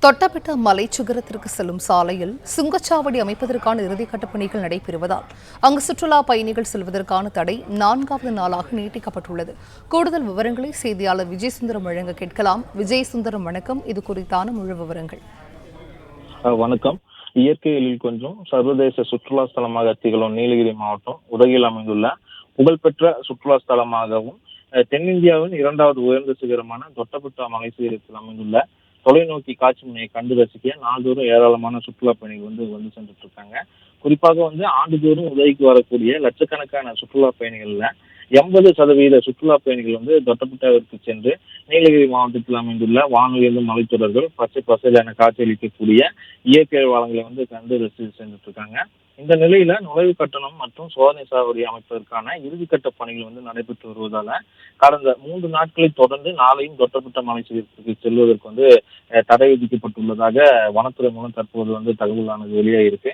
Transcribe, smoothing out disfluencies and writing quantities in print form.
தொட்டபெட்டா மலைச்சிகரத்திற்கு செல்லும் சாலையில் சுங்கச்சாவடி அமைப்பதற்கான இறுதிக்கட்ட பணிகள் நடைபெறுவதால் அங்கு சுற்றுலா பயணிகள் செல்வதற்கான தடை 4வது நாளாக நீட்டிக்கப்பட்டுள்ளது. கூடுதல் விவரங்களை செய்தியாளர் விஜயசுந்தரம் வழங்க கேட்கலாம். விஜயசுந்தரம், வணக்கம். இது குறித்தான முழு விவரங்கள். வணக்கம். இயற்கை எழில் கொஞ்சம் சர்வதேச சுற்றுலா ஸ்தலமாக திகழும் நீலகிரி மாவட்டம் உதகையில் அமைந்துள்ள புகழ்பெற்ற சுற்றுலா ஸ்தலமாகவும் தென்னிந்தியாவின் 2வது உயர்ந்த சிகரமான தொட்டபெட்டா மலை சிகரத்தில் அமைந்துள்ள தொலைநோக்கி காட்சி முனையை கண்டு ரசிக்க நாள்தோறும் ஏராளமான சுற்றுலா பயணிகள் வந்து சென்றுட்டு இருக்காங்க. குறிப்பாக ஆண்டுதோறும் உதவிக்கு வரக்கூடிய லட்சக்கணக்கான சுற்றுலா பயணிகள்ல 80% சுற்றுலா பயணிகள் தொட்டபெட்டாவிற்கு சென்று நீலகிரி மாவட்டத்தில் அமைந்துள்ள வானுயர்ந்த மலைத்தொடர்கள், பச்சை பசையான காட்சியளிக்கக்கூடிய இயற்கை வளங்களை கண்டு ரசித்து சென்றுட்டு இருக்காங்க. இந்த நிலையில நுழைவு கட்டணம் மற்றும் சோதனை சாவடி அமைப்பதற்கான இறுதிக்கட்ட பணிகள் நடைபெற்று வருவதால கடந்த 3 நாட்களை தொடர்ந்து நாளையும் தொட்டபெட்டா மலை சிகரத்திற்கு செல்வதற்கு தடை விதிக்கப்பட்டுள்ளதாக வனத்துறை மூலம் தற்போது தகவலானது வெளியாகிருக்கு.